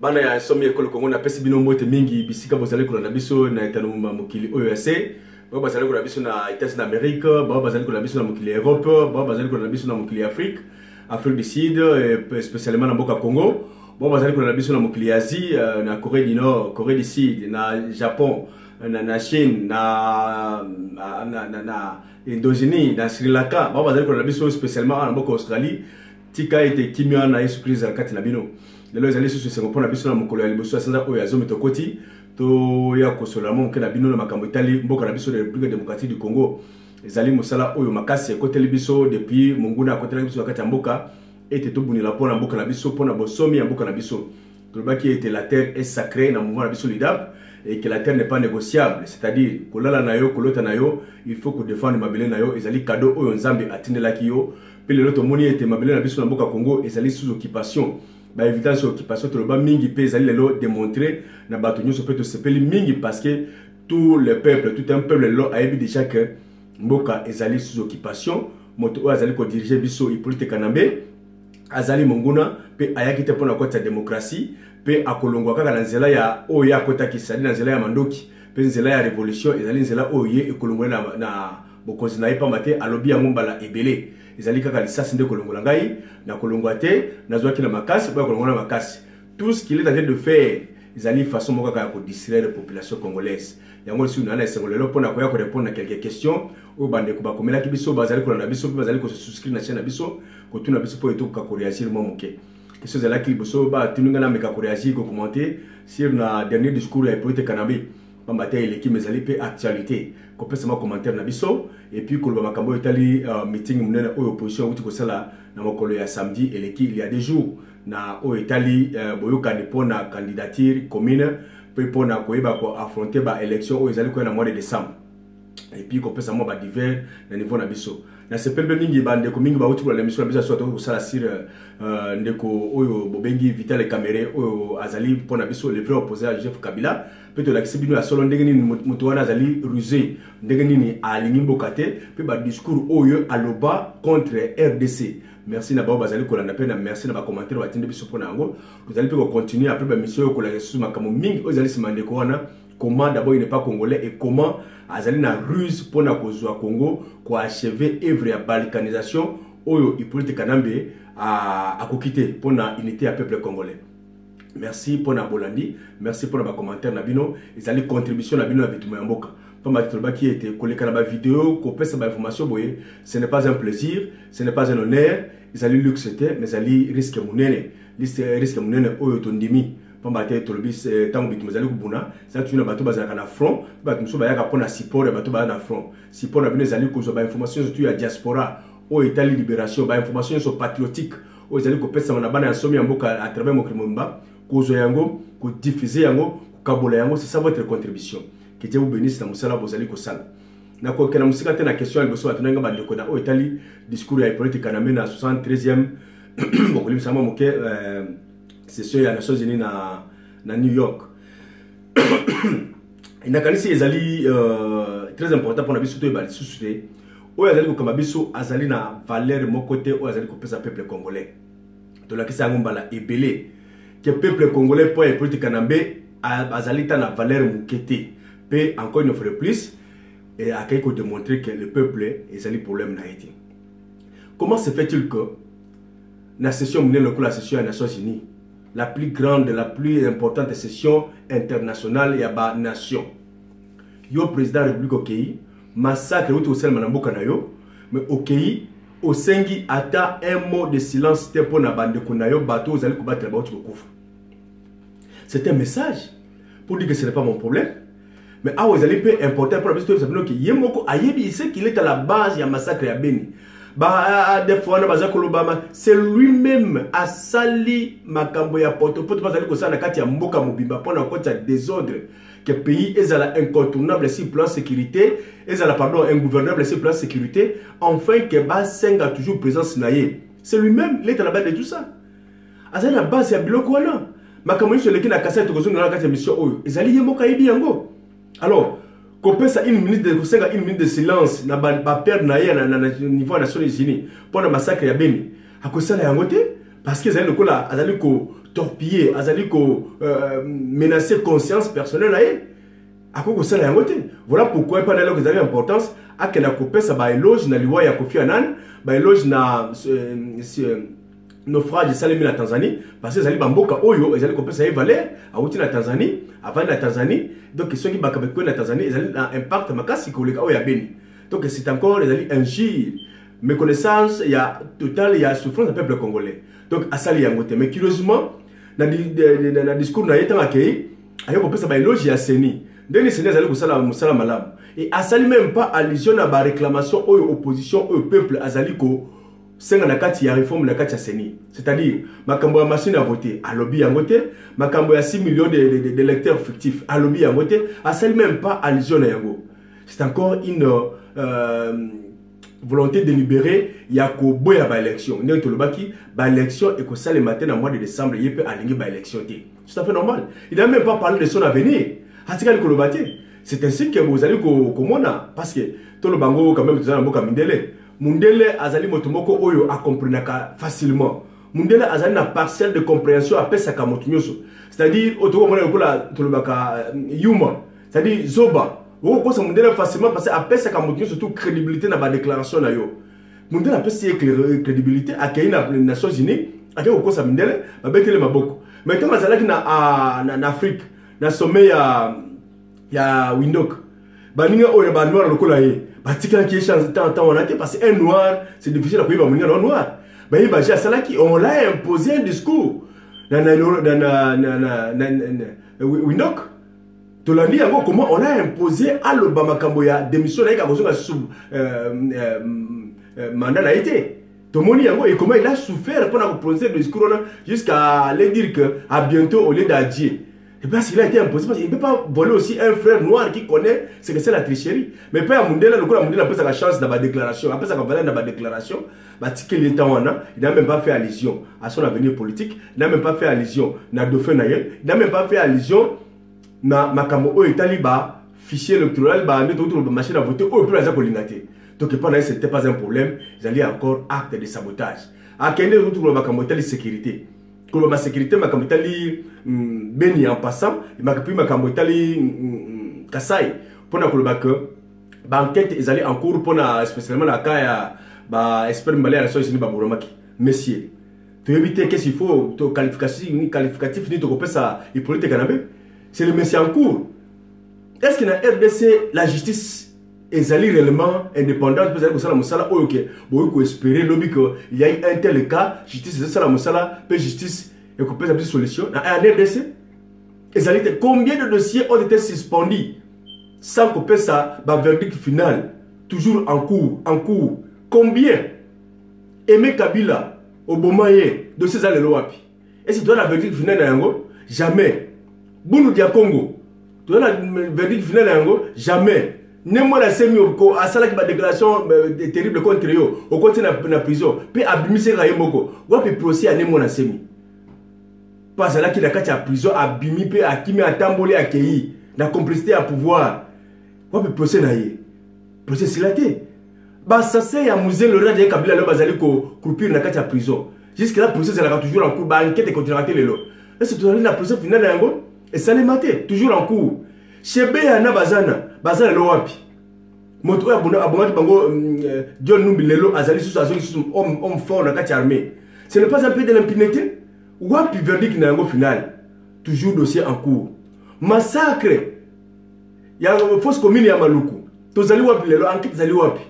bana ya somi ekolo Congo na pesi bino mbote mingi bisika bozali kolanda biso na etano mokili OEC ba bazali kolanda biso na États-Unis d'Amérique ba bazali kolanda biso na mokili Europe ba bazali kolanda biso na mokili Afrique du Sud spécialement na mboka Congo ba bazali kolanda biso na mokili Asie na Corée du Nord Corée du Sud na Japon na Chine na Indonésie na Sri Lanka ba bazali kolanda biso spécialement na mboka Australie tika ete kimia na Yesu Christ kati na bino lelo ezali susu sengo pona biso na mokolo ya liboso asanza oyo azomi tokoti to ya kosola mo ke na bino na makambo itali mboka na biso de République démocratique du Congo ezali mosala oyo makasi ekoteli biso depuis monguna akoteli biso kati ya mboka ete tobunila pona mboka na biso pona bosomi ya mboka na biso tolobaki ete la terre est sacrée na mouvement na biso lidab et que la terre n'est pas négociable, c'est-à-dire kolala na yo kolota na yo il faut que défendre mabele na yo ezali cadeau oyo nzambe atindelaki yo pe lelo tomoni ete mabele na biso na mboka Congo ezali sous occupation ba évidence occupation toloba mingi pe ezali lelo démontrer na bato nyonso pe to sepeli mingi parce que tout le peuple tout un peuple lelo ayebi déjà que mboka ezali sous occupation moto oyo azali ko diriger biso Hippolyte Kanambe azali monguna pe ayaki te pona kota démocratie pe akolongwa kaka na nzela ya oyo akotaki sali na nzela ya mandoki pe nzela ya révolution ezali nzela oyo ekolongwa na bokonzi na yepa mate alobi yango mbala ebele ezali kaka lisasi nde kolongola ngai na kolongwa te nazwaki na makasi pe kolongwa na makasi tout ce qu'il est en train de faire ezali façon moko kaka ko distraire la population congolaise yango si on a sengolelo pona ko ya ko répondre à quelques questions o bande ko bakomela ki biso bazali kolanda biso pe bazali ko se souscrire na chaîne na biso ko tuna biso po eto ko réagir mo moke question zala ki biso ba tununga na meka ko réagir ko commenter sur na dernier discours ya Hippolyte Kanambe pambate eleki mezali pe actualité ko pesa ma commentaire na biso et puis ko ba makambo etali meeting munene oyo opposition uti ko sala na mokolo ya samedi eleki il y a des jours na o etali boyoka ni pona candidature commune pe pona ko eba ko affronter ba élection o ezali ko na mois de décembre et puis ko pesa mo ba divers na niveau na biso na sepelbe mingi bande ko mingi ba uti ko la mission biso so to ko sala sur ndeko oyo bobengi Vital Kamerhe oyo azali pona biso le vrai opposé à Joseph Kabila pe to la kisibino ya solo ndenge nini mutu wana azali rusé ndenge nini alingi mbokate pe ba discours oyo aloba contre RDC. Merci na baba bazali kolanda pe na merci na ba commentaire batinde biso pona yango tozali pe ko continuer après ba mission yo kola yesu makamo mingi ozali simande ko wana comment d'abord il n'est pas congolais et comment azali na ruse pona kozwa Congo ko achever œuvre ya balkanisation oyo Hippolyte Kanambe a kokité pona unité à peuple congolais. Merci pour na bolandi, merci pour na commentaire na bino, ezali contribution na bino na bituma ya mboka. Pamba toloba qui était koleka na ba vidéo, ko pesa ba information boye, ce n'est pas un plaisir, ce n'est pas un honneur, ezali luxe mais ezali risque munene, risque munene oyo tondimi. Pamba te tolobi tango bituma ezali kubuna, ça tu na bato bazalaka na front, bato muso bayaka pona support ya bato ba na front. Support na bino ezali ko ba information surtout ya diaspora. O Italie libération ba information so patriotique o ezali ko pesa na bana ya somi ya mboka à travers Mokrimomba ko zo yango ko diffuser yango ko kabola yango c'est ça votre contribution que Dieu vous bénisse na musala bozali ko sala na ko kena musika te na question ya boso atunanga bande ko na o Italie discours ya Hippolyte Kanambe na 73e bokolim sama moke session ya Nations Unies na New York ina kanisi ezali très important pour na biso to ebali susude oyo azali kokamba biso azali na valeur moko te oyo azali kopesa peuple congolais tolakisa yango mbala ebele que peuple congolais po Hippolyte Kanambe azali ta na valeur mukete pe encore une fois de plus et à quelque démontrer que le peuple ezali problème na été. Comment se fait-il que la session menée le coup la session des Nations Unies la plus grande la plus importante session internationale ya ba nation yo président de la République okei massacre ou tout seul manamboka na yo mais okei au sengi ata un mot de silence te pour na bande ko na yo bateau vous allez combattre ba uti kokufa. C'est un message pour dire que ce n'est pas mon problème mais ah vous allez peu important pour la histoire ça que yemoko ayebi il sait qu'il est à la base ya massacre ya Beni ba des fois na bazako lobama c'est lui-même a sali makambo ya poto bazali ko sala kati ya mboka mobimba pour na kota désordre que pays est incontournable sur plan sécurité et pardon ingouvernable sur plan sécurité enfin que Basenga a toujours présence naie c'est lui-même il est à la base de tout ça azali na base ya biloko wana makambo sur lequel la cassette ko zunga na kati ya mission oyo ezali yemoka yebi yango alors qu'on peut ça une minute de silence na ba perdre naie na niveau Nations Unies pour le massacre ya Beni akosala yango te parce que ezali lokola azali ko torpiller, azali ko menacer conscience personnelle aye. Akoko sala yango te. Voilà pourquoi pendant que vous avez importance à que la copie ça ba éloge na liwa ya Kofi Annan, ba éloge na naufrage salemi na Tanzanie parce que zali bamboka oyo ezali copie ça valeur a outi na Tanzanie, avant la Tanzanie, donc ceux qui bakabeko na Tanzanie ezali na impact makasi ko leka oya beni. Donc c'est encore ezali injure, méconnaissance, il y a total, il y a souffrance du peuple congolais. Donc asali yango te. Mais curieusement na discours na yeta akei ayo copie ça ba éloge ya Seni. Deni Seigneur azali kosala musala malamu. Et azali même pas allusion à ba réclamation au opposition au peuple azali ko senga na kati ya réforme na kati ya Seni. C'est-à-dire makambo ya machine à voter à lobby yango te, makambo ya 6 millions d'électeurs fictifs à lobby yango te, azali même pas allusion à yango. C'est encore une volonté délibérée ya ko boya ba élection. Ndenge to lobaki ba élection et ko sale matin en mois de décembre yepé alingi ba élection te. C'est tout à fait normal. Il n'a même pas parlé de son avenir. C'est ainsi que vous allez komona parce que tout le bango quand même tout ça mboka mindele mundele azali motomoko oyo a comprenaka facilement mundele azali na parcelle de compréhension à pesa ka motunyoso c'est-à-dire otoko mona lokola to le baka yuma c'est-à-dire zoba o ko sa mundele facilement parce que a pesa ka motunyoso surtout crédibilité na ba déclaration na yo mundele a pesa crédibilité à kaina Nations Unies a ko sa mundele ba betele maboko mais quand azalaki na Afrique na sommet ya Windhoek baninga oyo ba noir lokola ye batika ki chance tant on a été parce que un noir c'est difficile à payer ba moninga noir ba yiba ja salaki on l'a imposé un discours na Windhoek to la ni yango comment on a imposé à l'Obama makambo ya démission na ka kozonga sous mandat na été to moni yango et comment il a souffert pour prononcer le discours jusqu'à aller dire que à bientôt au lieu d'adier. Et parce qu'il a été imposé, parce qu'il ne peut pas voler aussi un frère noir qui connaît ce que c'est la tricherie. Mais pas à Mundela, le coup, Mundela a pris sa chance dans la déclaration. Après sa valeur dans la déclaration, il n'a même pas fait allusion à son avenir politique. Il n'a même pas fait allusion à Dauphin Nayel. Il n'a même pas fait allusion à Makamo Italiba, fichier électoral, machine à voter, au plus à Zakolingate. Donc, pendant ce n'était pas un problème. Ils allaient encore acte de sabotage. À Kende, retour Makamo Itali sécurité. Comme ma sécurité, ma kamotali beni en passant, ma kamotali Kasai pour na kolobaka ba enquête ils allaient en cours pour na spécialement la cas ba expert malais à la société ba boromaki messieurs tu éviter qu'est-ce qu'il faut to qualificatif ni to kopé ça il politique kanabé c'est le messieurs en cours. Est-ce que na RDC la justice est réellement indépendante pour que ça la musala ok bon il espérer lobby que il y a un tel cas justice c'est ça la musala peut justice et qu'on peut avoir une solution dans un RDC combien de dossiers ont été suspendus sans qu'on puisse ça verdict final toujours en cours combien Aimé Kabila Obomaye dossiers à l'Europe et si tu as la verdict final yango jamais Boulou Dia Congo tu as la verdict final yango jamais Nemo la semi ko asala ki ba déclaration terrible contre yo au côté na prison puis abimise ka yemoko wapi procès a nemo na semi pas là qui la kati à prison abimi pe akimi atamboli akei na complicité à pouvoir wapi procès na ye procès silaté ba ça c'est ya musée le roi de Kabila lo bazali ko croupir na kati à prison jusque là procès ça toujours en cours ba enquête continuera lelo et c'est toujours la procès final yango et ça les maté toujours en cours Chebe na bazana lo wapi moto ya abonati bango John Numbi lelo azali sous homme fort na kati armée. Ce n'est pas un peu de l'impunité wapi verdict na yango final toujours dossier en cours massacre ya fausse commune ya Maluku tozali wapi lelo enquête zali wapi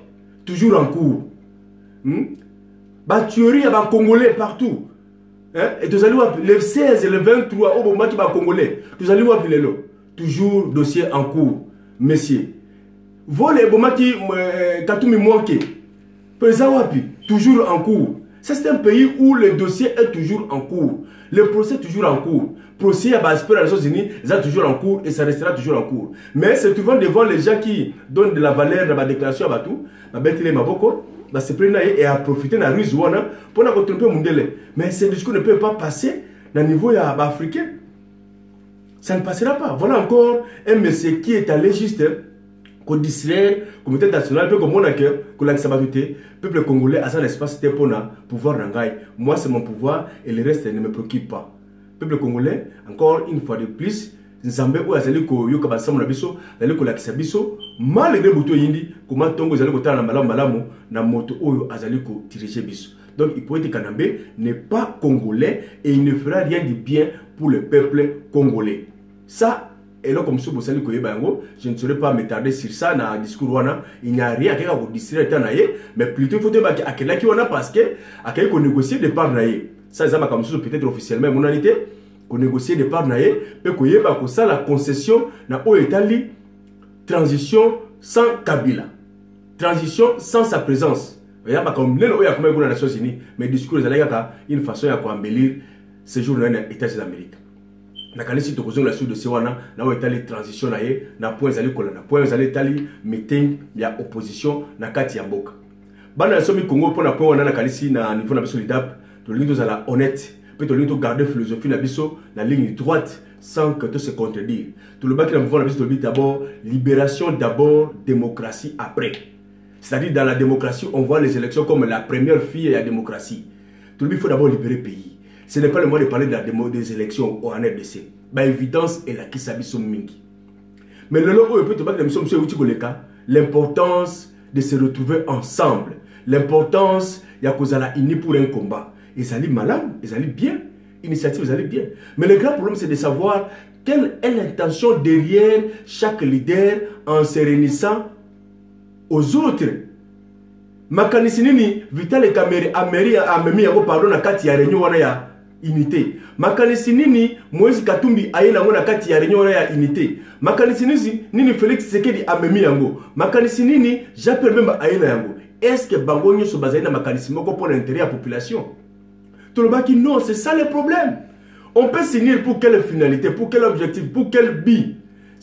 toujours en cours ba tuerie ya ba congolais partout et tozali wapi le 16 et le 23 au bomaki ba congolais tozali wapi lelo toujours dossier en cours, messieurs. Vol et bomaki Katumi Mwanke, Pesawapi, toujours en cours. C'est un pays où le dossier est toujours en cours. Le procès est toujours en cours. Procès à Baspère à les Nations Unies, c'est toujours en cours et ça restera toujours en cours. Mais c'est souvent devant les gens qui donnent de la valeur dans la déclaration à Batou, c'est prendre et à profiter de la ruse pour ne pas tromper Mundele. Mais ce discours ne peut pas passer au niveau africain. Ça ne passera pas. Voilà encore un monsieur qui est allé juste qu'on distraire, comité national, comme on a que la sabaté, peuple congolais a son espace pour pouvoir rangaï. Moi, c'est mon pouvoir et le reste ne me préoccupe pas. peuple congolais, encore une fois de plus, Nzambe ou azali ko yoka basamu na biso, azali ko lakisa biso, malgré buto yindi, comment tongo azali ko tala na malamu na moto oyo azali ko diriger biso. Donc il Poète Kanambe n'est pas congolais et il ne fera rien de bien pour le peuple congolais. Ça, et là comme ça, je ne saurais pas m'étarder sur ça dans le discours wana. Il n'y a rien à vous distraire, mais plutôt il faut dire à quel qui on a parce que à quel qu'on négocie de part naïe. Ça, c'est comme ça peut-être officiellement mon année qu'on négocie de part naïe, mais qu'on y ait pas ça la concession na o Italie transition sans Kabila, transition sans sa présence. Il y a pas comme les Nations Unies, mais le discours est une façon d'embellir ce jour dans les États-Unis d'Amérique. Na kanisi to kozonga la suite de Sewana na o Italie transition na ye na point zali kolana point zali Italie meeting ya opposition na kati ya mboka. Bana somi Congo pour na point wana na kanisi na niveau na biso lidap to lingi to zala honnête peut to lingi to garder philosophie na biso na ligne droite sans que tout se contredire. Tout le baki na niveau na biso to d'abord libération d'abord démocratie après. C'est-à-dire dans la démocratie on voit les élections comme la première fille de la démocratie. Tout le monde il faut d'abord libérer le pays. Ce n'est pas le moment de parler des élections au RDC. Par évidence, elle a qui s'habille mingi. Mais le logo peut te battre l'importance de se retrouver ensemble. L'importance, il y a cause à la unie pour un combat. Et ça allait malade, ils allaient bien. Initiative, ils allaient bien. Mais le grand problème, c'est de savoir quelle est l'intention derrière chaque leader en se réunissant aux autres. Makanisi nini Vital Kamerhe amemi yango pardon na kati ya réunion wana ya unité. Makanisi nini Moïse Katumbi aye nango na kati ya réunion wana ya unité. Makanisi nini Félix Tshisekedi amemi yango. Makanisi nini Jean-Pierre Bemba aye na yango. Est-ce que bango nyoso bazali na makanisi moko pour l'intérêt de la population? Tout le baki non, c'est ça le problème. On peut signer pour quelle finalité, pour quel objectif, pour quel but.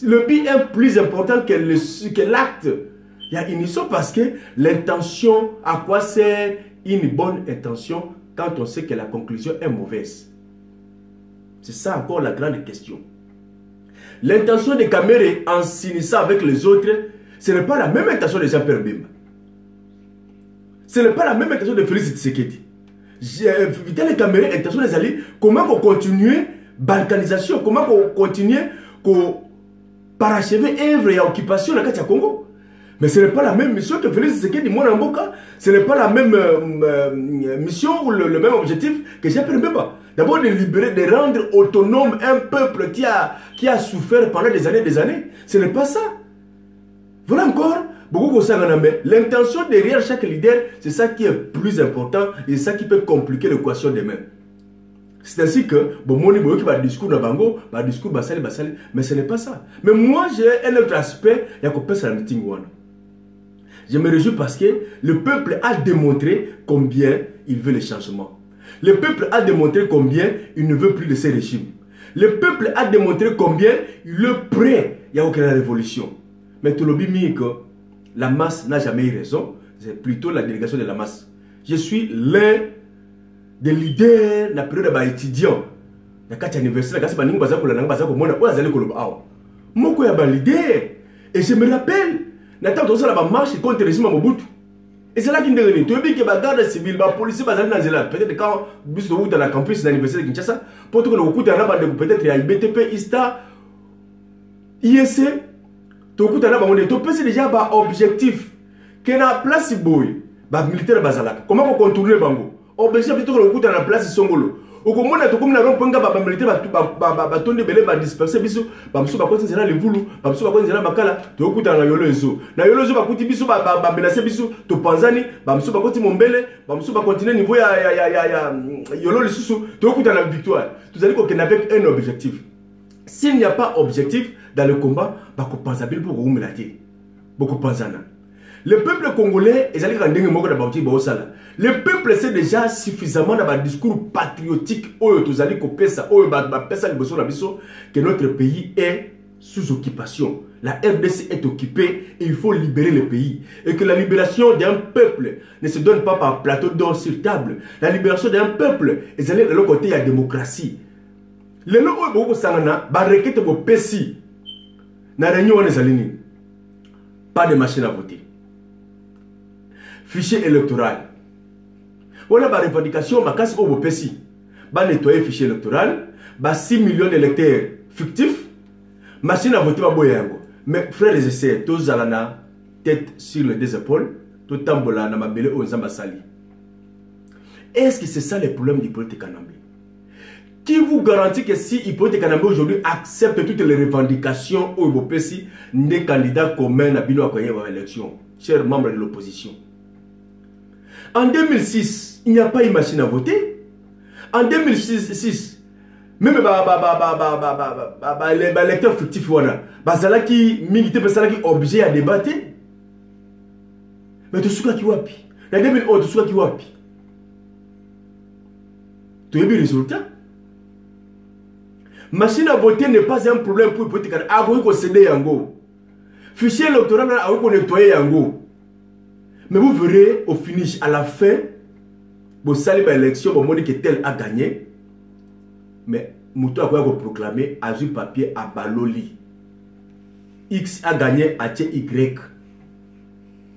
Le but est plus important que l'acte. Il y a une issue parce que l'intention, à quoi sert une bonne intention quand on sait que la conclusion est mauvaise? C'est ça encore la grande question. L'intention de Kamerhe en s'unissant avec les autres, ce n'est pas la même intention de Jean-Pierre Bemba. Ce n'est pas la même intention de Félix Tshisekedi. Vital Kamerhe, intention des alliés, comment on continue balkanisation, comment on continue parachever œuvre et occupation dans le Congo. Mais ce n'est pas la même mission que Félix Tshisekedi Mwanamboka. Ce n'est pas la même mission ou le même objectif que Jean-Pierre Bemba. D'abord de libérer, de rendre autonome un peuple qui a souffert pendant des années. Ce n'est pas ça. Voilà encore, beaucoup de choses. Mais l'intention derrière chaque leader, c'est ça qui est plus important et c'est ça qui peut compliquer l'équation demain. C'est ainsi que, bon, mon niveau qui va discours dans Bango, va discours basali, mais ce n'est pas ça. Mais moi, j'ai un autre aspect, il y a qu'on passe à la meeting one. Je me réjouis parce que le peuple a démontré combien il veut le changement. Le peuple a démontré combien il ne veut plus de ces régimes. Le peuple a démontré combien il est prêt. Il n'y a aucune révolution. Mais tout le monde que la masse n'a jamais eu raison. C'est plutôt la délégation de la masse. Je suis l'un des leaders de la période d'étudiants. Il y a 4 anniversaires. Il y a 4 anniversaires. Il y a 4 anniversaires. Et je me rappelle. Nathan Tosa la marche contre le régime Mobutu. Et c'est là qu'il est tu veux que la garde civile, la police, peut-être quand bus de route dans la campus d'anniversaire de Kinshasa, pour que le coup de peut-être il y a IBTP, ISTA, ISC, tout coup de la bande, tout c'est déjà un objectif. Qu'il y a place boy, militaire bazalaka. Comment on contourne le bango? Objectif plutôt que le coup de la place Songolo. Au moment où on a un point de militaire, batonde belé ba disperser biso, ba mso ba konti zela le vulu, ba mso ba konti zela makala, to kuta na yolo ezo. Na yolo ezo ba kuti biso ba menacer biso, to panzani, ba mso ba konti mombele, ba mso ba continuer niveau ya yolo lisusu, to kuta na victoire. Tout ça dit qu'on avec un objectif. S'il n'y a pas objectif dans le combat, ba ko panzabil pour rumelater. Beaucoup panzana. Le peuple congolais, le peuple sait déjà suffisamment dans le discours patriotique que notre pays est sous occupation. La RDC est occupée et il faut libérer le pays. Et que la libération d'un peuple ne se donne pas par plateau d'or sur table. La libération d'un peuple, et de l'autre côté, il y a la démocratie. Le logo sangana, requête pour PSI. Na réunion pas de machine à voter. Fichier électoral. On a une revendication, ma casse au PSI. Va nettoyer le fichier électoral, 6 millions d'électeurs fictifs, machine à voter, mais frères et sœurs, tous à la tête sur les deux épaules, tout tambola na mabele aux ambassali. Est-ce que c'est ça le problème d'Hippolyte Kanambe? Qui vous garantit que si Hippolyte Kanambe aujourd'hui accepte toutes les revendications au Bopesi, des candidats communs à Bino Akoye à l'élection, chers membres de l'opposition? En 2006, il n'y a pas une machine à voter. En 2006, même les électeurs fictifs, qui obligé à débattre. Mais tout ce qui wapi. En 2011, tout ce qui wapi. Tu as vu le résultat? Machine à voter n'est pas un problème pour Hippolyte Kanambe. Ah, vous concédez Yango. Fichier électoral, vous nettoyer Yango. Mais vous verrez au finish, à la fin, vous salez l'élection, vous montrez que tel a gagné. Mais Moutou a proclamé Azul papier à Baloli. X a gagné à Y.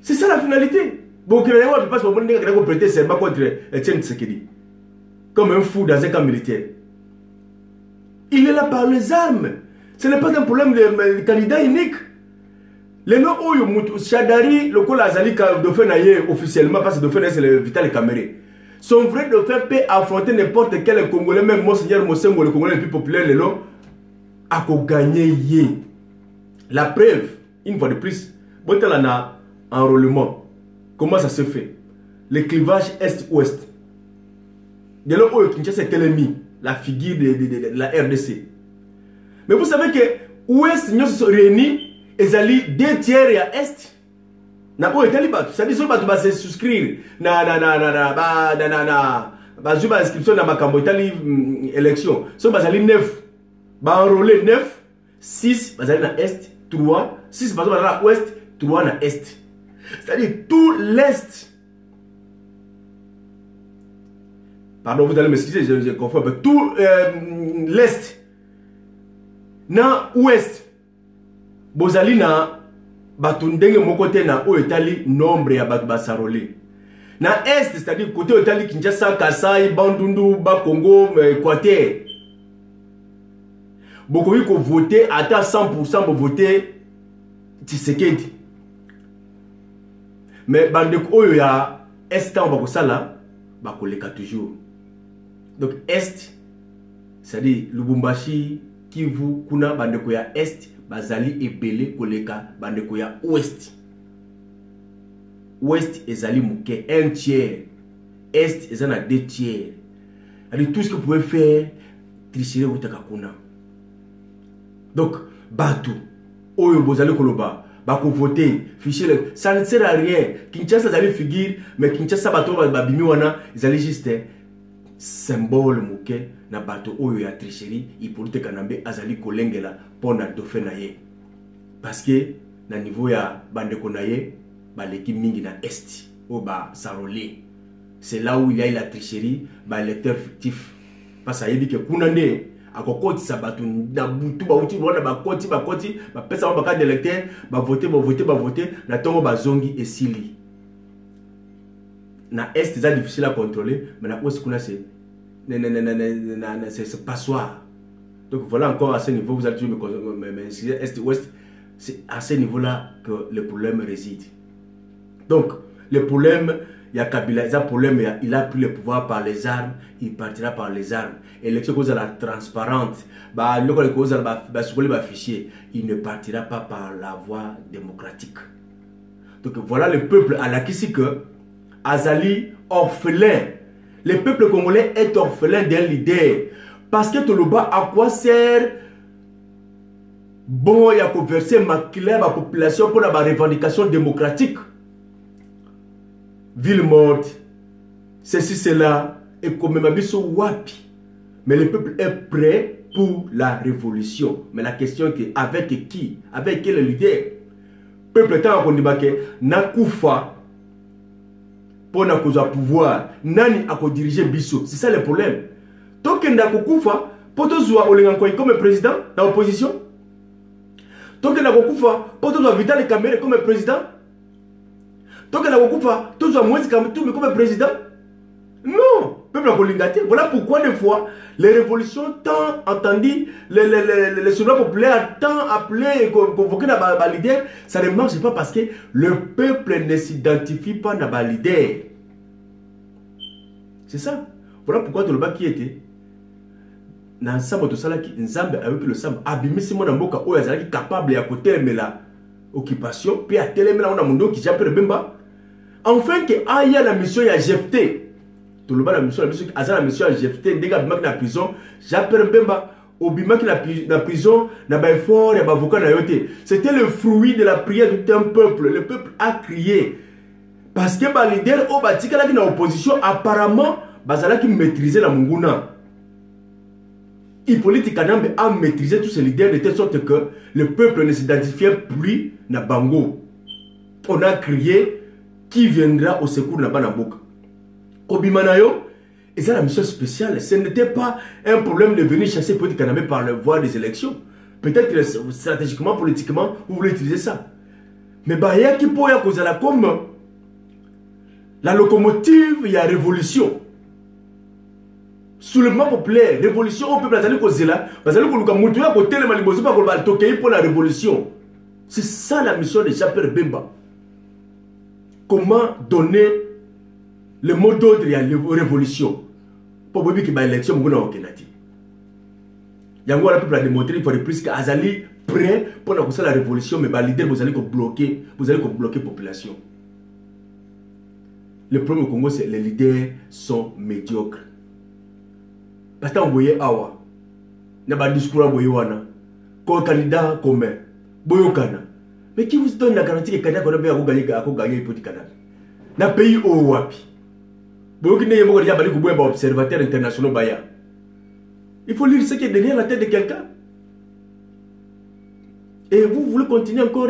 C'est ça la finalité. Bon, il ne peut pas se prêter serment contre Etienne Tshisekedi. Comme un fou dans un camp militaire. Il est là par les armes. Ce n'est pas un problème de candidat unique. Les noms où Chadari, le col Azali Dauphin officiellement, parce que Dauphin c'est le Vital Kamere. Son vrai Dauphin peut affronter n'importe quel Congolais, même Monseigneur Mosengo, le Congolais le plus populaire, le long, a gagné. La preuve, une fois de plus, Botalana, enrôlement. Comment ça se fait? Le clivage Est-Ouest. De là où Kinshasa est l'ennemi, la figure de la RDC. Mais vous savez que Ouest, nous sommes réunis. Et ali 2 tiers à est na ko etali batu ça dit so batu ba se souscrire na zuba inscription na makambo etali élection so bazali 9 ba enrôler 9 6 bazali na est 3 6 bazali na ouest 3 na est, c'est-à-dire tout l'est, pardon vous allez m'excuser je confonds mais tout l'est na ouest bozali na batundenge mokote na o etali nombre ya batu basarole na est, c'est-à-dire côté etali Kinshasa, Kasai, Bandundu, Bakongo, Équateur. Beaucoup qui voter à 100% pour voter Tshisekedi. Mais bandeko oyo ya est en bakosala bakoleka toujours. Donc est, c'est-à-dire Lubumbashi, Kivu, kuna bandeko ya est bazali ebele koleka bandeko ya ouest. Ouest ezali muke 1 tiers, est ezana 2 tiers. Alors tout ce que vous pouvez faire, tricher ou takakuna. Donc batu oyo bozali koloba bako voter fichier, ça ne sert à rien. Kinshasa ezali figure, mais Kinshasa bato babimi wana ezali juste symbole muke na bato oyo ya tricherie. Hippolyte Kanambe azali kolengela pona Dauphin na ye, parce que na niveau ya bandeko na ye baleki mingi na est o ba sarolé. C'est là où il y a la tricherie, ba lecteur fictif, parce que yebi ke kuna ne akokoti sa bato na butu ba uti wana ba koti ba pesa ba carte d'électeur ba voter na tongo ba zongi esili. Na est c'est difficile à contrôler, mais na ouest kuna c'est c'est passoire. Donc voilà, encore à ce niveau vous allez toujours me est ouest, c'est à ce niveau là que le problème réside. Donc le problème, il y a Kabila, il y a problème, il a pris le pouvoir par les armes, il partira par les armes. Élection cause la transparente, il ne partira pas par la voie démocratique. Donc voilà le peuple à la ici que Azali orphelin. Le peuple congolais est orphelin d'un leader. Parce que Toloba, à quoi sert bon, il y a conversé ma population pour la revendication démocratique. Ville morte, ceci, cela, et comme Mabiso Wapi. Mais le peuple est prêt pour la révolution. Mais la question est que, avec qui? Avec quel leader? Le peuple est en train de dire Nakoufa pour na pouvoir, Nani a diriger Bisso. C'est ça le problème. Tant que Nakoufa, pour te voir Olengankoy comme président dans l'opposition. Tant que Nakoufa, pour te voir Vital Kamere comme président. Donc, la Wakufa, tout soit moins comme président. Non, peuple colingate. Voilà pourquoi des fois, les révolutions tant entendues, les soldats populaires tant appelés et convoqués dans les leaders, ça ne marche pas parce que le peuple ne s'identifie pas dans les leaders. C'est ça. Voilà pourquoi tout le bas qui était. Dans le sable de Salaki, Nzambe avec le sable, abimisi mon amboka, ou yazalaki capable à côté de la occupation, puis à télémela on a mon dos qui j'appelle Bemba. Enfin que aya la mission ya jeté. Tout le bas la mission la mission ya jeté, dégâts bimak na prison, j'appelle Bemba. Au bimak na prison, na ba effort, ya ba avocat na yote. C'était le fruit de la prière de tout un peuple. Le peuple a crié. Parce que ba leader au batika la qui na opposition apparemment bazala qui maîtrisait la munguna. Hippolyte Kanambe a maîtrisé tous ces leaders de telle sorte que le peuple ne s'identifiait plus na bango. On a crié qui viendra au secours na Banamboka. Kobimanayo, et ça la mission spéciale, ce n'était pas un problème de venir chasser Hippolyte Kanambe par le voie des élections. Peut-être que stratégiquement, politiquement, vous voulez utiliser ça. Mais Baya qui peut y causer la comme la locomotive, il y a révolution. Soulèvement populaire, révolution au peuple, pour la révolution. C'est ça la mission de Jean-Pierre Bemba. Comment donner le mot d'ordre à la révolution pour que l'élection soit en Kenati. Yango la peuple a démontré il faut plus qu'Azali prêt pour la révolution, mais les leaders vous allez bloquer la population. Le problème au Congo, c'est que les leaders sont médiocres. Parce que vous voyez awa, il y a un discours à Boyoana, comme candidat commun, Boyokana. Mais qui vous donne la garantie que le candidat a gagné pour le Canada? Dans le pays où wapi. Boyokine est déjà un observateur international Baya. Il faut lire ce qui est derrière la tête de quelqu'un. Et vous voulez continuer encore à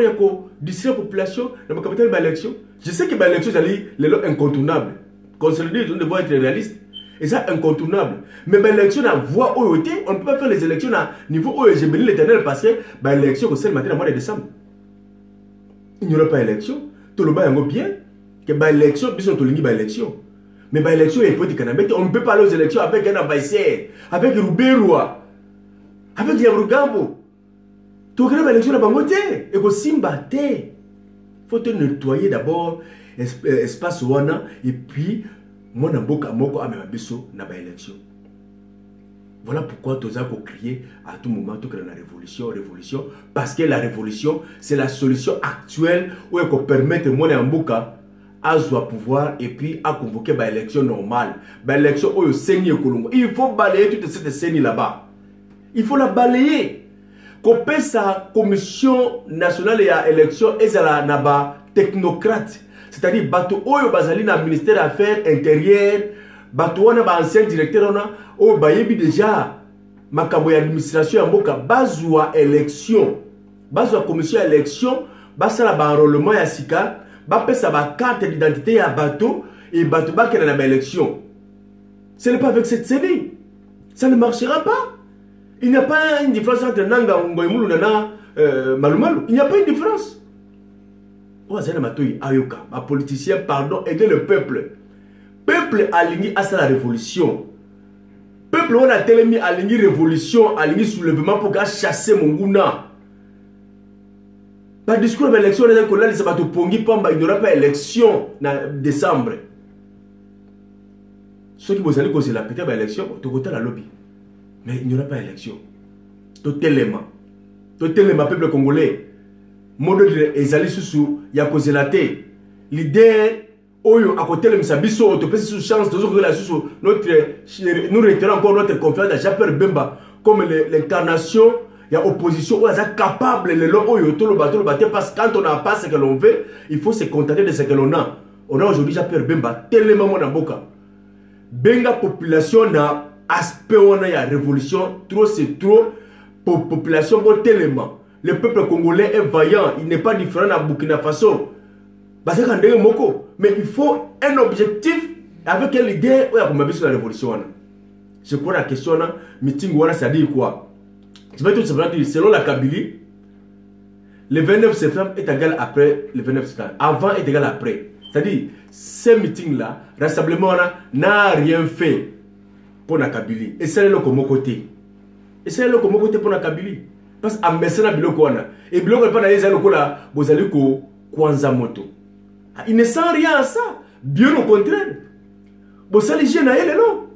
distraire la population dans la capitale de l'élection. Je sais que l'élection est incontournable. Consolider, nous devons être réalistes. Et ça, incontournable. Mais l'élection à voix OET, on ne peut pas faire les élections à niveau OET. J'ai béni l'éternel parce que l'élection, c'est le matin, le mois de décembre. Il n'y aura pas d'élection. Tout le monde est bien. Que l'élection, bisous, tout le monde élection. Mais l'élection est politique. On ne peut pas aller aux élections avec un adversaire, avec Ruberoua, avec Yabrugambo. Tu as l'élection à Bangote. Et que Simba, il faut te nettoyer d'abord l'espace Wana et puis. Mon amboka moko amema biso na ba élection. Voilà pourquoi toza ko crier à tout moment que la révolution parce que la révolution c'est la solution actuelle où elle peut permettre mon amboka à jouer pouvoir et puis à convoquer ba élection normale, ba élection au Seigneur Kolongo. Il faut balayer toute cette scène là-bas. Il faut la balayer. Copé sa commission nationale à élection et la naba technocrate. C'est-à-dire, bateau oyo bazali na ministère des Affaires intérieures, bateau wana ba ancien directeur wana o bayebi déjà makambo ya administration ya mboka bazwa élection, bazwa commission élection, basala ba enrôlement ya sika, ba pesa ba carte d'identité ya bateau et bateau ba kena na ba élection. Ce n'est pas avec cette série. Ça ne marchera pas. Il n'y a pas une différence entre Nanga Ngoymulu nana Malumalu. Il n'y a pas une différence. Un politicien, pardon, aider le peuple. Peuple aligné à la révolution. Peuple on a tellement aligné révolution, aligné soulèvement pour chasser mon gouna. Par discours de l'élection, il n'y aura pas élection en décembre. Ceux qui vous allez causer la peut-être élection, tu as la lobby. Mais il n'y aura pas élection. Totalement, peuple congolais. Modo de ezali susu ya kozelate l'idée oyo à côté de Msabiso autopsie sous chance de la susu nous retirons encore notre confiance à Jean-Pierre Bemba comme l'incarnation il y a opposition où est capable le long oyo tout le bateau parce que quand on n'a pas ce que l'on veut il faut se contenter de ce que l'on a. On a aujourd'hui Jean-Pierre Bemba tellement mon amboka benga population na aspect on a ya révolution trop c'est trop pour population bon tellement. Le peuple congolais est vaillant, il n'est pas différent à Burkina Faso. Mais il faut un objectif avec quelle idée où il y a la révolution. Je crois la question, meeting, ça dit quoi? Je vais tout simplement dire, selon la Kabylie, le 29 septembre est égal après le 29 septembre. Avant est égal après. C'est-à-dire, ce meeting-là, rassemblement n'a rien fait. pour la Kabylie. Et c'est le comme côté. Et c'est le comme côté pour la Kabylie. Parce que ambassadeur biloko wana. Et biloko pas dans les aloko là, vous allez ko Kwanza Moto. Il ne sent rien à ça. Bien au contraire. Bon ça les jeunes à elle non.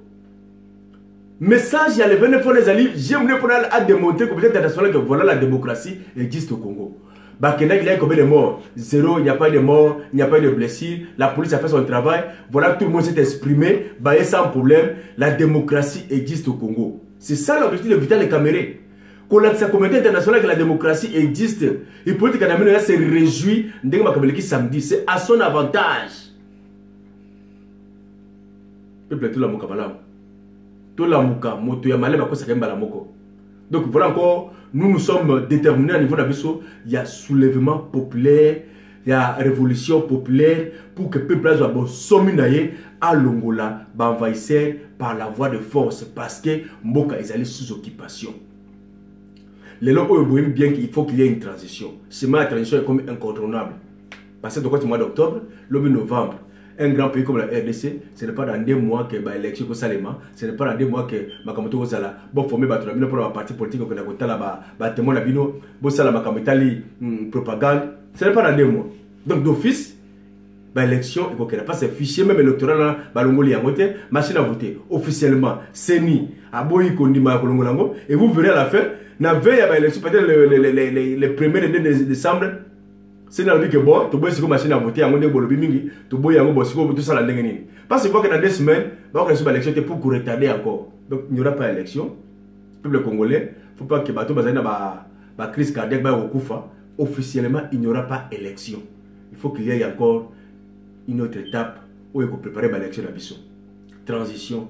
Message, il y a les 29 fois les alliés, j'aime pour démontrer que peut-être international que voilà la démocratie existe au Congo. Bakena, il y a combien de morts? Zéro, il n'y a pas de morts, il n'y a pas de blessures, la police a fait son travail, voilà, tout le monde s'est exprimé, bah, sans problème, la démocratie existe au Congo. C'est ça l'objectif de Vital Kamerhe. Quand la communauté internationale que la démocratie existe, et pour que Kanamena se réjouit de samedi, c'est à son avantage. Peuple tout la mokabala. Tout la moka, moto ya malema ko sakemba la moko. Donc voilà encore, nous sommes déterminés à niveau d'Abisso, il y a soulèvement populaire, il y a révolution populaire pour que le peuple soit bon sominaye à Longola, envahisseur par la voie de force parce que Mboka est allé sous occupation. Les gens ont bien qu'il faut qu'il y ait une transition. C'est la transition est comme incontournable. Parce que au mois d'octobre, le 8 novembre, un grand pays comme la RDC, ce n'est pas dans 2 mois que l'élection est salema, ce n'est pas dans 2 mois que Makamoto Ozala, bon formé pour la partie politique que nous avons témoin Nabino, bon sala Makamitali propagande, ce n'est pas dans 2 mois. Donc d'office, l'élection, il n'y a pas ce fichier même électoral balongoli en vote, machine à voter officiellement, CENI, Aboyi Kondima Kolongolango, et vous verrez à la fin, la veille à l'élection, peut-être le 1er décembre. C'est dans le que bon, tu vois machine à voter, on est bon le bimingi, tu vois yango bosiko tout ça la ndengeni. Parce que que dans 2 semaines, on va faire l'élection pour retarder encore. Donc il n'y aura pas d'élection. Le peuple congolais, faut pas que bateau bazana ba crise cardiaque ba okufa. Officiellement, il n'y aura pas d'élection. Il faut qu'il y ait encore une autre étape où il faut préparer l'élection d'Abisso. Transition,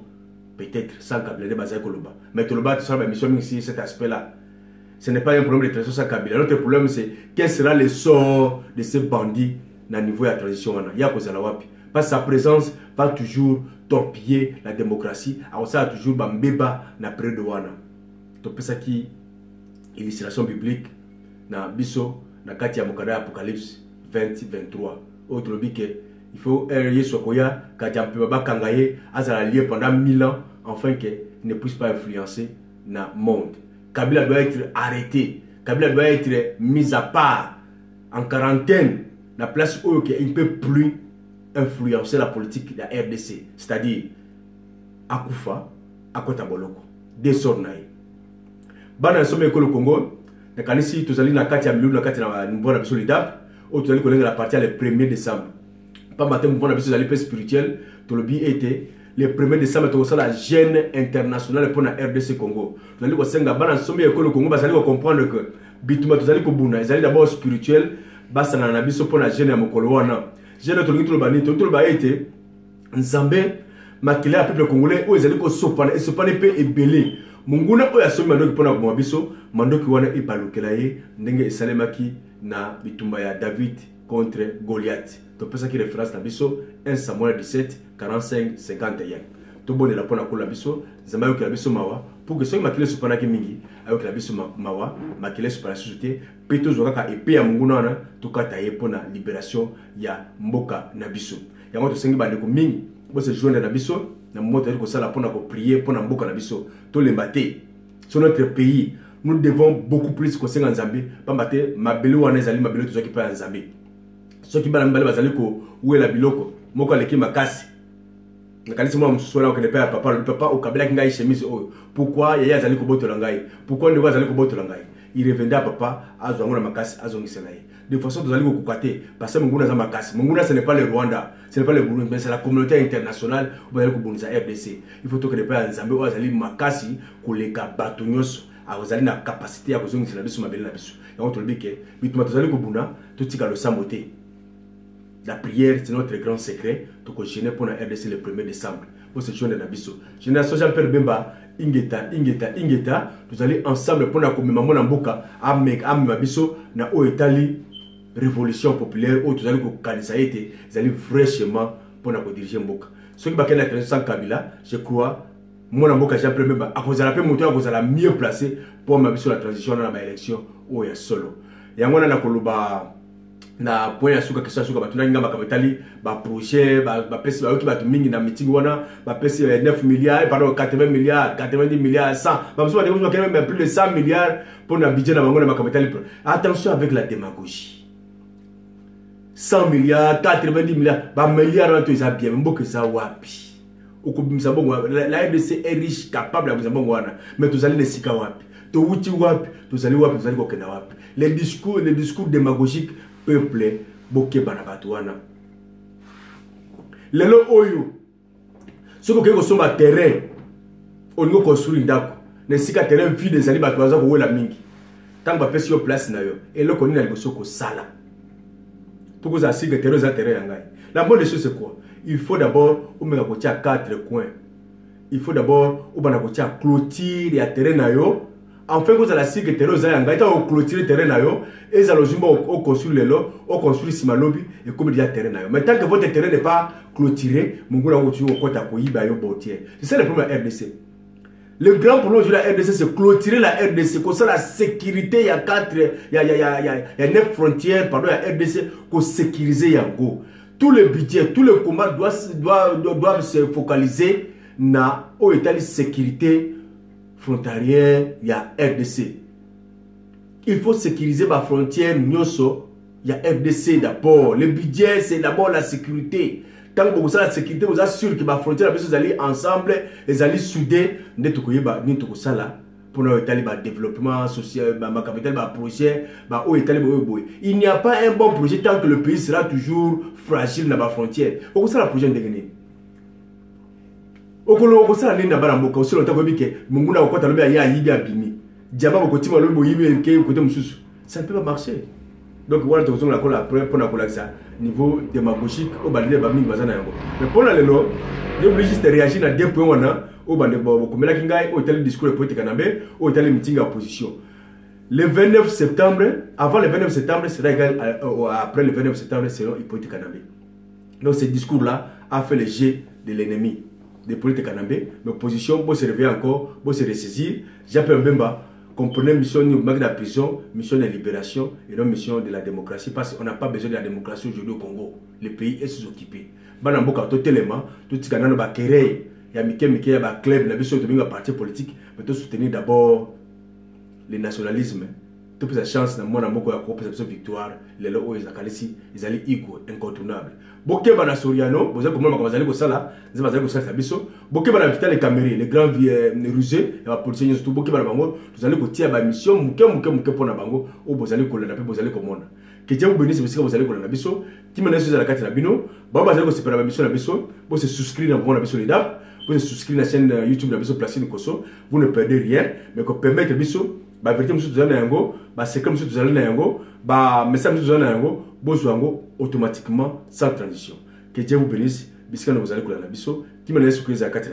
peut-être sans Kabila de Bazai Koloba. Mais Koloba, tu seras mission ici cet aspect-là. Ce n'est pas un problème de transition sans Kabila. L'autre problème, c'est quel sera le sort de ces bandits dans le niveau de la transition. Parce que sa présence va toujours torpiller la démocratie. Alors ça a toujours bambeba na près de Wana. Donc ça qui illustration biblique na biso na kati ya mokada Apocalypse 20-23. Autre dit que il faut Yesokoya Kadiampe Kangaye azala lié pendant 1000 ans afin qu'il ne puisse pas influencer le monde. Kabila doit être arrêté. Kabila doit être mis à part, en quarantaine, la place où il ne peut plus influencer la politique de la RDC. C'est-à-dire, Akufa, Akotaboloko. Des sornaïs. Bana somme école au Congo, si tu allez dans la carte, tu as une bonne solidable, ou tu allais connaître la partie le 1er décembre. Pas matin, une bonne habitude spirituelle, tu le billet était. Le 1er décembre, tu as la gêne internationale pour la RDC Congo. Vous allez comprendre que Bituma, vous allez d'abord spirituel, basa na nabiso pour la gêne à Mokoloana. Gêne de tout le bani, tout le bani était Nzambé, makile à peuple congolais, où ils allaient sopane, et sopane peut ébeler. Munguna, où il y a ce mando qui pour la Moabiso, mando qui wana et balokelaye, n'enge salemaki na Bitumba David contre Goliath. Donc pour ça qui référence na biso 1 Samuel 17 45 51. Tout bon de la pona ko la biso, zamba yo la biso mawa pour que ceux makile supana ki mingi avec la biso mawa, makile supana société, peto zokaka épée ya munguna na to kata ye pona libération ya mboka na biso. Yango to sengi bande ko mingi, bo se joindre na biso na moto ko sala pona ko prier pona mboka na biso, to lembaté. Sur notre pays, nous devons beaucoup plus que senga Nzambe, pas maté mabelu wana ezali mabelu to qui pa Nzambe. Ceux qui balent bazali ko où est la biloko moko aleki makasi nakalisi moi msona ko ne pas papa au kabila ngai chemise oyo pourquoi yaya azali ko botola ngai pourquoi ndeko azali ko botola ngai il revenait à papa azongona makasi azongisela ye de façon tozali ko kukate parce que munguna za makasi munguna ce n'est pas le Rwanda ce n'est pas le Burundi mais c'est la communauté internationale où bazali ko bonisa RDC il faut que ne pas Nzambe o azali makasi koleka bato nyonso azali na capacité ya kozongisela biso mabele na biso yango tolobike bituma tozali ko buna totika le samboté. La prière, c'est notre grand secret. Donc, je n'ai pour la RDC le 1er décembre. Pour ce jour de Nabiso. Génération Jean-Pierre Bemba, Ingeta. Nous allons ensemble pour la commémoration de Mboka, Amabiso, na Oetali, révolution populaire, où nous allons canaliser, nous allons fraîchement pour la diriger Mboka. Ceux qui bakent la transition sans Kabila, je crois, mon Mboka Jean-Pierre Bemba, à cause de la paix, à cause de la mieux placé pour m'abiso la transition dans l'élection, où il y a solo. Et on a na point ya suka kisa suka batuna ngamba kametali ba projet ba pesi ba yoki batu mingi na meeting wana ba pesi 9 milliards pardon 80 milliards 90 milliards 100 ba besoin de même plus de 100 milliards pour na budget na bango na kametali. Attention avec la démagogie. 100 milliards 90 milliards ba milliards to isa bien mboke za wapi okubimisa bongo la RDC est riche capable ya kuzamba bongo wana mais tozali ne sika wapi to wuti wapi tozali kokenda wapi les discours démagogiques peuple boke banabatuana lelo oyo soko ke ko somba terrain oningo construire ndako ne sika terrain vide ezali batu baza ko wela mingi tant ba pesi yo place na yo eloko nini na liboso ko sala pour que ça signe terrain za terrain yangai. La bonne chose c'est quoi? Il faut d'abord au mega ko tia 4 coins. Il faut d'abord au bana ko tia clôture ya terrain na yo. Enfin que ça la signe terrain za yangai ta o clôture terrain na yo et ça le zumba au construire lelo au construire simalobi et comme dia terrain na yo. Mais tant que votre terrain n'est pas clôturé, mungula ko tu ko ta ko yiba yo botier. C'est ça le problème de la RDC. Le grand problème de la RDC, c'est clôturer la RDC. Comme ça, la sécurité, il y a 9 frontières, pardon, la RDC, pour sécuriser Yango. Tout le budget, tout le combat doivent se focaliser dans la sécurité frontalière, il y a RDC. Il faut sécuriser la frontière, il y a RDC d'abord. Le budget, c'est d'abord la sécurité. Tant que vous avez la sécurité, vous assurez que la frontière, vous allez ensemble, vous allez souder, pour le développement social, le capital, le projet, il n'y a pas un bon projet tant que le pays sera toujours fragile dans la frontière. Vous avez le projet de gagner. Vous avez le projet aussi longtemps que ça ne peut pas marcher. Donc, voilà, vous avez la niveau démagogique au balai baming bazana yango mais pour la lelo je voulais juste réagir à deux points wana au bande comme la kingai au tel discours politique kanambe au tel meeting à opposition le 29 septembre avant le 29 septembre sera égal après le 29 septembre selon politique kanambe. Donc ce discours là a fait le jet de l'ennemi de politique kanambe. Mais opposition pour se réveiller encore pour se ressaisir j'appelle Mbemba. Comprenez mission de la prison, mission de libération et non mission de la démocratie. Parce qu'on n'a pas besoin de la démocratie aujourd'hui au Congo. Le pays est sous-occupé. Banamboka totalement, tout ce qu'on a dans il y a Mickey, il y a club, il y a besoin de parti politique, mais tout soutenir d'abord le nationalisme. Tout pour sa chance, dans mon amour, il y a une victoire. Les lois, ils allaient incontournable. Boké bana Soriano, vous avez comment vous allez ça là, vous allez ça biso. Boké bana vital les caméras, les grands rusés, et la police surtout boké bana bango, vous allez côté à mission, muke pour na bango, ou vous allez coller vous allez comme on. Que Dieu vous bénisse parce que vous allez coller na biso. Qui m'a laissé la carte na bino, baba allez séparer la mission na biso, vous se souscrire dans la biso les dates, vous se souscrire na chaîne YouTube na biso Placide Nkoso, vous ne perdez rien, mais qu'on permettre biso, ba vérité monsieur tuzana yango, ba secret monsieur tuzana yango, ba message monsieur tuzana yango. Bozo automatiquement sans transition. Que Dieu vous bénisse. Bisque nous allons coller la biso. Qui me laisse sur les actes